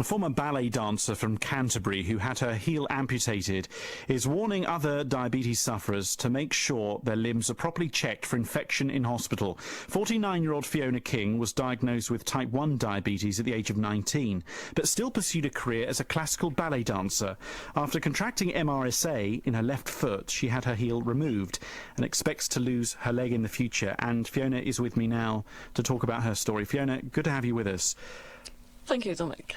A former ballet dancer from Canterbury who had her heel amputated is warning other diabetes sufferers to make sure their limbs are properly checked for infection in hospital. 49-year-old Fiona King was diagnosed with type 1 diabetes at the age of 19, but still pursued a career as a classical ballet dancer. After contracting MRSA in her left foot, she had her heel removed and expects to lose her leg in the future. And Fiona is with me now to talk about her story. Fiona, good to have you with us. Thank you, Dominic.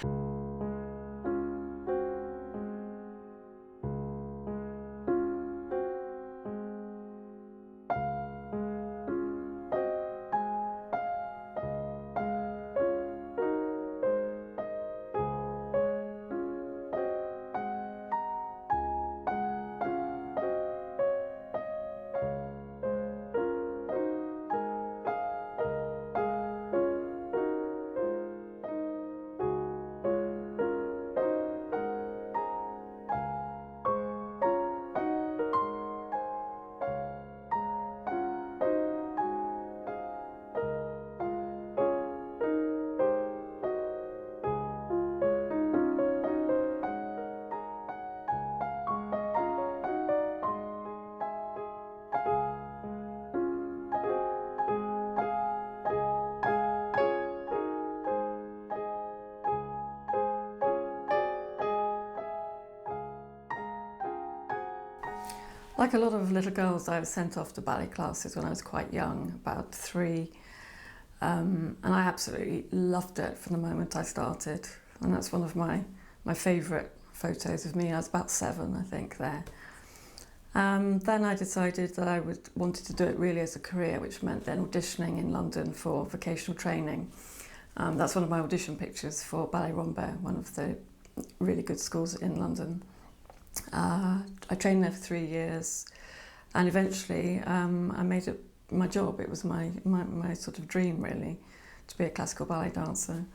Like a lot of little girls, I was sent off to ballet classes when I was quite young, about 3, and I absolutely loved it from the moment I started. And that's one of my favourite photos of me. I was about 7, I think, there. Then I decided that I wanted to do it really as a career, which meant then auditioning in London for vocational training. That's one of my audition pictures for Ballet Rambert, one of the really good schools in London. I trained there for 3 years, and eventually I made it my job. It was my sort of dream, really, to be a classical ballet dancer.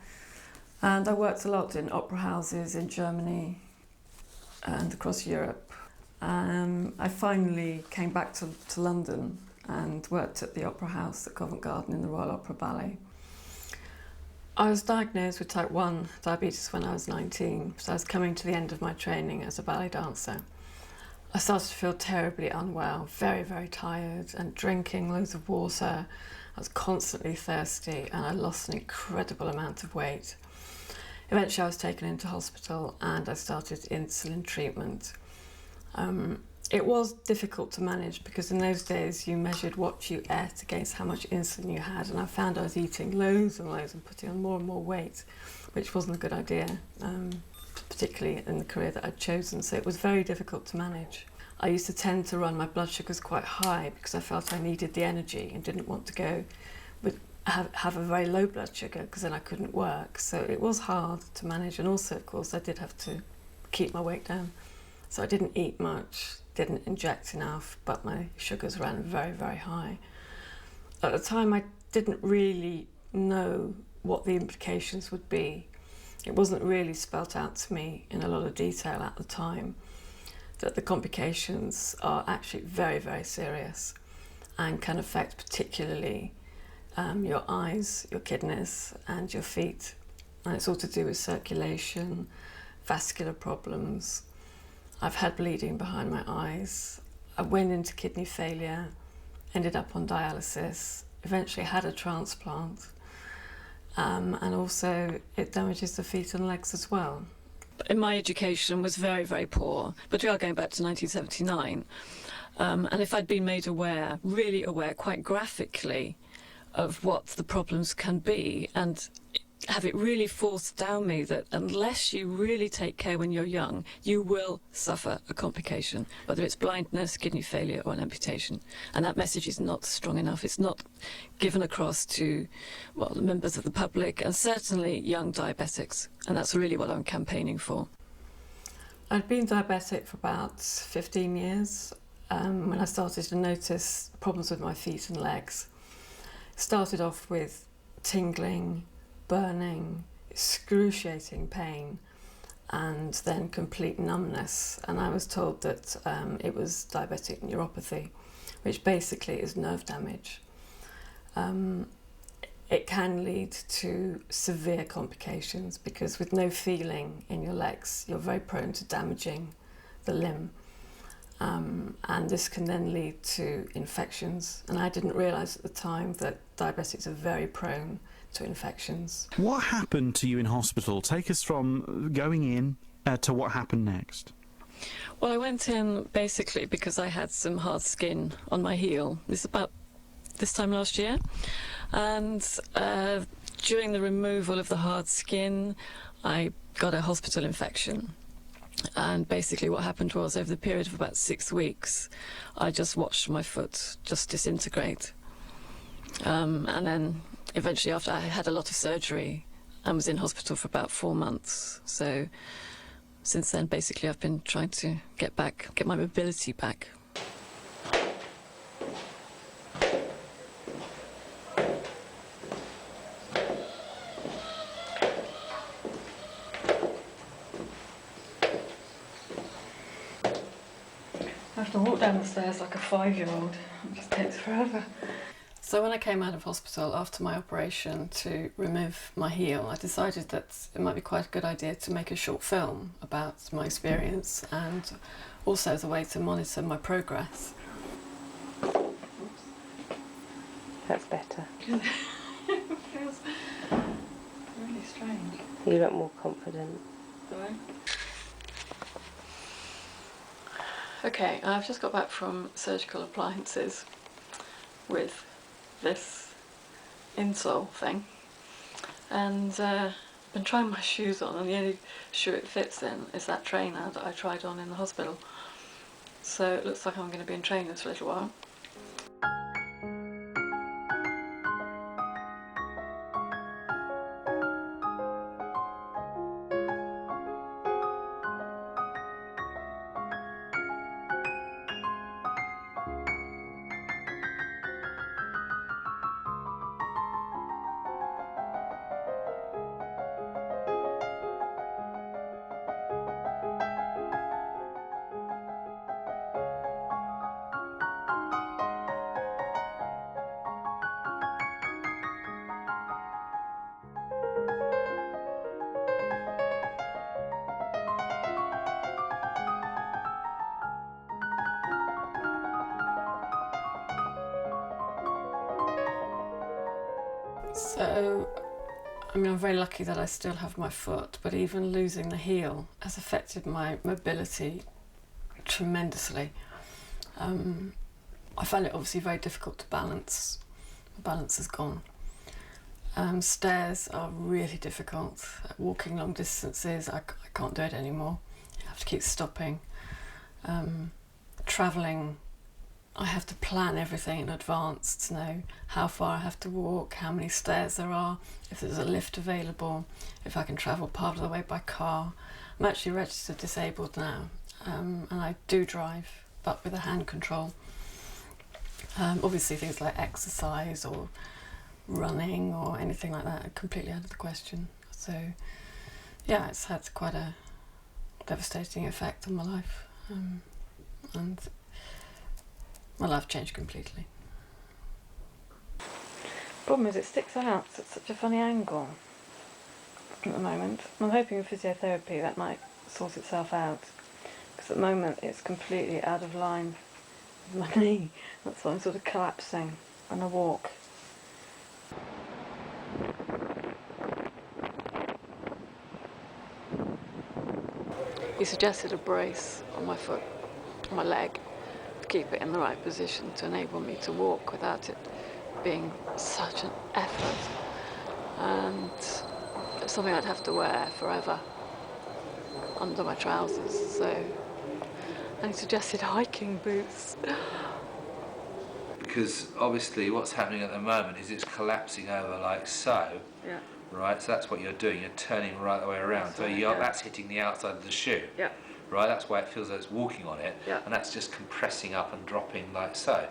And I worked a lot in opera houses in Germany and across Europe. I finally came back to London and worked at the Opera House at Covent Garden in the Royal Opera Ballet. I was diagnosed with type 1 diabetes when I was 19, so I was coming to the end of my training as a ballet dancer. I started to feel terribly unwell, very, very tired, and drinking loads of water. I was constantly thirsty, and I lost an incredible amount of weight. Eventually I was taken into hospital and I started insulin treatment. It was difficult to manage because in those days you measured what you ate against how much insulin you had, and I found I was eating loads and loads and putting on more and more weight, which wasn't a good idea, particularly in the career that I'd chosen, so it was very difficult to manage. I used to tend to run my blood sugars quite high because I felt I needed the energy and didn't want to go have a very low blood sugar because then I couldn't work, so it was hard to manage. And also, of course, I did have to keep my weight down, so I didn't eat much, didn't inject enough, but my sugars ran very, very high. At the time, I didn't really know what the implications would be. It wasn't really spelt out to me in a lot of detail at the time that the complications are actually very, very serious and can affect particularly your eyes, your kidneys and your feet. And it's all to do with circulation, vascular problems. I've had bleeding behind my eyes. I went into kidney failure, ended up on dialysis, eventually had a transplant, and also it damages the feet and legs as well. In my education was very, very poor, but we are going back to 1979. And if I'd been made aware, really aware, quite graphically, of what the problems can be, and have it really forced down me that unless you really take care when you're young, you will suffer a complication, whether it's blindness, kidney failure or an amputation. And that message is not strong enough. It's not given across to, well, the members of the public and certainly young diabetics. And that's really what I'm campaigning for. I'd been diabetic for about 15 years when I started to notice problems with my feet and legs. Started off with tingling, burning, excruciating pain, and then complete numbness. And I was told that it was diabetic neuropathy, which basically is nerve damage. it can lead to severe complications, because with no feeling in your legs, you're very prone to damaging the limb. And this can then lead to infections. And I didn't realise at the time that diabetics are very prone to infections. What happened to you in hospital? Take us from going in to what happened next. Well, I went in basically because I had some hard skin on my heel. This is about this time last year. And during the removal of the hard skin, I got a hospital infection. And basically what happened was, over the period of about 6 weeks, I just watched my foot just disintegrate. And then eventually, after I had a lot of surgery, I was in hospital for about 4 months. So since then, basically, I've been trying to get my mobility back. I have to walk down the stairs like a 5-year-old. It just takes forever. So when I came out of hospital after my operation to remove my heel, I decided that it might be quite a good idea to make a short film about my experience, and also as a way to monitor my progress. That's better. It feels really strange. You look more confident. Do I? Okay, I've just got back from surgical appliances with this insole thing, and been trying my shoes on, and the only shoe it fits in is that trainer that I tried on in the hospital. So it looks like I'm going to be in trainers for a little while. So, I mean, I'm very lucky that I still have my foot, but even losing the heel has affected my mobility tremendously. I find it obviously very difficult to balance. The balance is gone. Stairs are really difficult. Walking long distances, I can't do it anymore. I have to keep stopping. Travelling, I have to plan everything in advance to know how far I have to walk, how many stairs there are, if there's a lift available, if I can travel part of the way by car. I'm actually registered disabled now, and I do drive, but with a hand control. Obviously things like exercise or running or anything like that are completely out of the question. So yeah, it's had quite a devastating effect on my life, and my life changed completely. Problem is, it sticks out at such a funny angle at the moment. I'm hoping with physiotherapy that might sort itself out, because at the moment it's completely out of line with my knee. That's why I'm sort of collapsing when I walk. He suggested a brace on my foot, on my leg, to keep it in the right position to enable me to walk without it being such an effort, and it's something I'd have to wear forever under my trousers. So, and he suggested hiking boots. Because obviously what's happening at the moment is it's collapsing over like so. Yeah. Right, so that's what you're doing, you're turning right the way around. That's So right, yeah. that's hitting the outside of the shoe. Yeah. Right, that's why it feels like it's walking on it, Yeah. and that's just compressing up and dropping like so.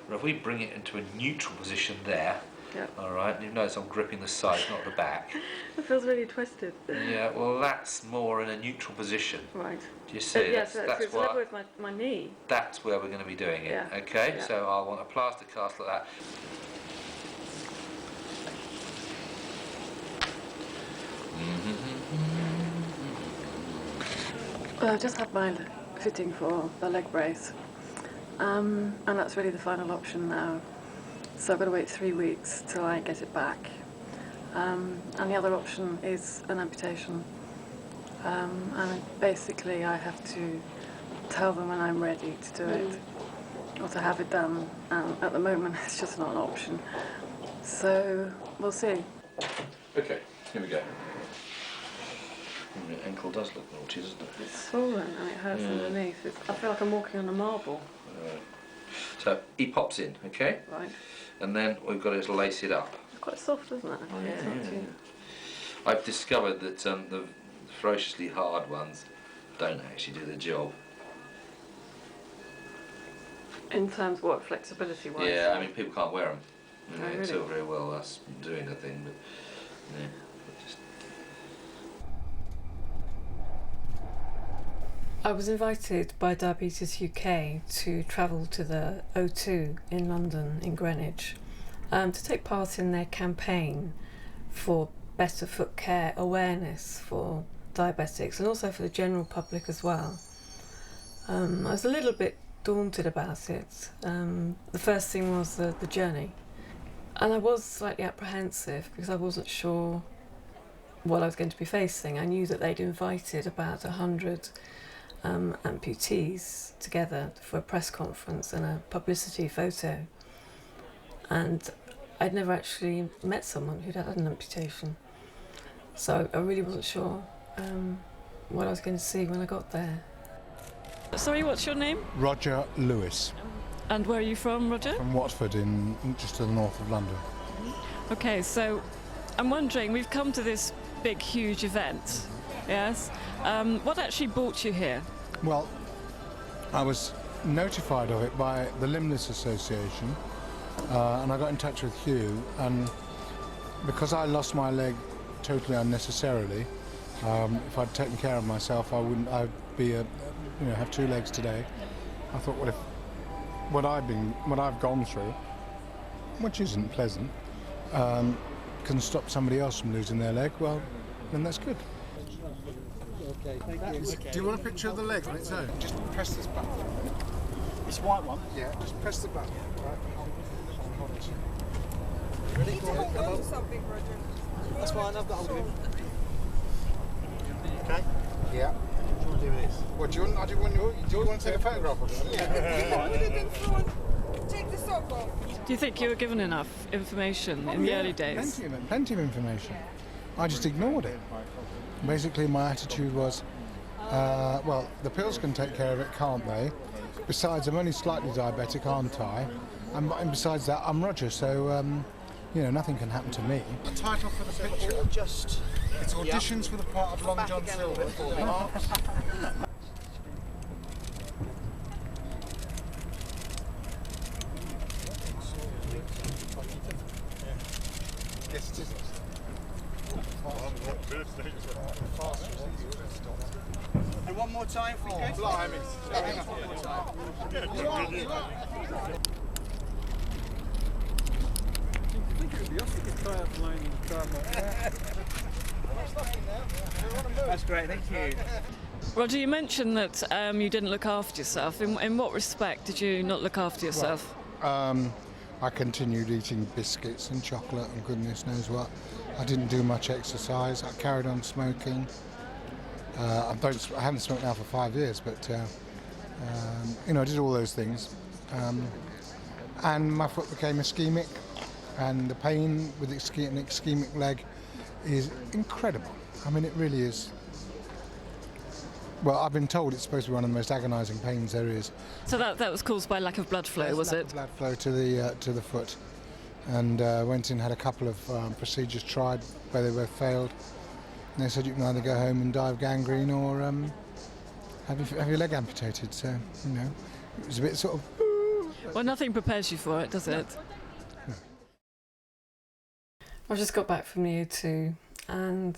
Well, if we bring it into a neutral position there, Yeah. all right, and you notice I'm gripping the side, not the back. It feels really twisted. Yeah, well, that's more in a neutral position. Right. Do you see? Yes, that's it's level with my knee. That's where we're going to be doing it. Yeah. Okay, Yeah. so I'll want a plaster cast like that. Well, I've just had my fitting for the leg brace, and that's really the final option now. So I've got to wait 3 weeks till I get it back. And the other option is an amputation. And basically I have to tell them when I'm ready to do it, or to have it done. And at the moment it's just not an option. So we'll see. Okay, here we go. Your ankle does look naughty, doesn't it? It's swollen and it hurts underneath. I feel like I'm walking on a marble. So he pops in, okay? Right. And then we've got to lace it up. It's quite soft, isn't it? It's not too... I've discovered that the ferociously hard ones don't actually do the job. In terms of what, flexibility-wise? Yeah, I mean, people can't wear them. You know, Oh, really? it's all very well us doing a thing, but yeah, just... I was invited by Diabetes UK to travel to the O2 in London, in Greenwich, to take part in their campaign for better foot care awareness for diabetics and also for the general public as well. I was a little bit daunted about it. The first thing was the journey, and I was slightly apprehensive because I wasn't sure what I was going to be facing. I knew that they'd invited about 100 amputees together for a press conference and a publicity photo, and I'd never actually met someone who'd had an amputation, so I really wasn't sure what I was going to see when I got there. Sorry, what's your name? Roger Lewis, And where are you from, Roger? from Watford, in just to the north of London. Okay, so I'm wondering, we've come to this big, huge event, yes? What actually brought you here? Well, I was notified of it by the Limbless Association, and I got in touch with Hugh, and because I lost my leg totally unnecessarily, if I'd taken care of myself, I'd be have 2 legs today. I thought, what if what I've gone through, which isn't pleasant, can stop somebody else from losing their leg? Well, then that's good. Do you want a picture of the leg on its own? Just press this button. This white one? Yeah, just press the button. Right. Hold it. You need to hold on to something, Roger. That's fine, I've got hold of him. Okay? Yeah. What do you want to do with this? What do you want to take a photograph of it? Yeah. Put it in front. Take the sock off. Do you think you were given enough information in the early days? Plenty of information. I just ignored it. Basically, my attitude was, well, the pills can take care of it, can't they? Besides, I'm only slightly diabetic, aren't I? And besides that, I'm Roger, so, nothing can happen to me. The title for the picture, it's auditions for the part of Long John Silver. Yes, it is. And one more time, if we could. Blimey. That's great, thank you. Roger, you mentioned that you didn't look after yourself. In what respect did you not look after yourself? I continued eating biscuits and chocolate and goodness knows what. I didn't do much exercise. I carried on smoking. I haven't smoked now for 5 years, but I did all those things. And my foot became ischemic, and the pain with an ischemic leg is incredible. I mean, it really is. Well, I've been told it's supposed to be one of the most agonising pains there is. So that was caused by lack of blood flow, was it? Blood flow to the foot, and went in, had a couple of procedures tried where they both failed. And they said you can either go home and die of gangrene or have your leg amputated. So it was a bit sort of. Well, nothing prepares you for it, does it? No. I've just got back from the O2, and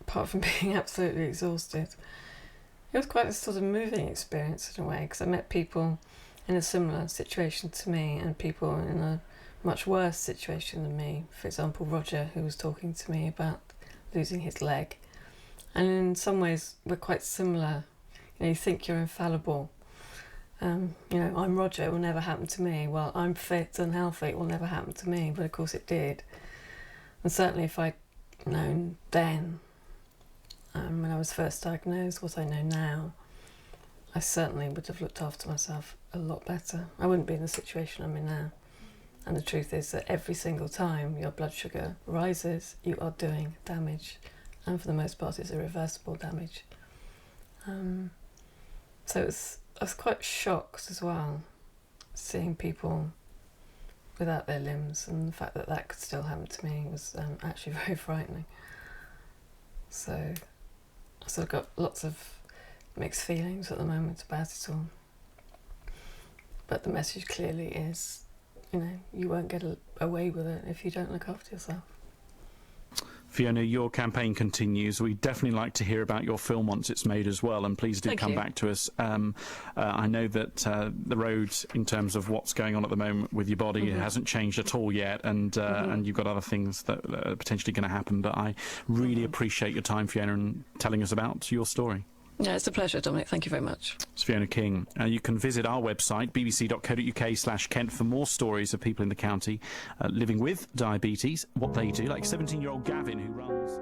apart from being absolutely exhausted, it was quite a sort of moving experience in a way, because I met people in a similar situation to me and people in a much worse situation than me. For example, Roger, who was talking to me about losing his leg. And in some ways, we're quite similar You know, you think you're infallible. You know, I'm Roger, it will never happen to me. Well, I'm fit and healthy, it will never happen to me. But of course it did. And certainly if I'd known then, when I was first diagnosed, what I know now, I certainly would have looked after myself a lot better. I wouldn't be in the situation I'm in now. And the truth is that every single time your blood sugar rises, you are doing damage. And for the most part, it's irreversible damage. So I was quite shocked as well, seeing people without their limbs, and the fact that that could still happen to me was actually very frightening. So I sort of got lots of mixed feelings at the moment about it all. But the message clearly is, you know, you won't get away with it if you don't look after yourself. Fiona, your campaign continues. We'd definitely like to hear about your film once it's made as well, and please do come back to us. I know that the road, in terms of what's going on at the moment with your body, it hasn't changed at all yet, and you've got other things that are potentially going to happen. But I really appreciate your time, Fiona, and telling us about your story. Yeah, it's a pleasure, Dominic. Thank you very much. It's Fiona King. You can visit our website, bbc.co.uk/Kent, for more stories of people in the county living with diabetes, what they do, like 17-year-old Gavin, who runs...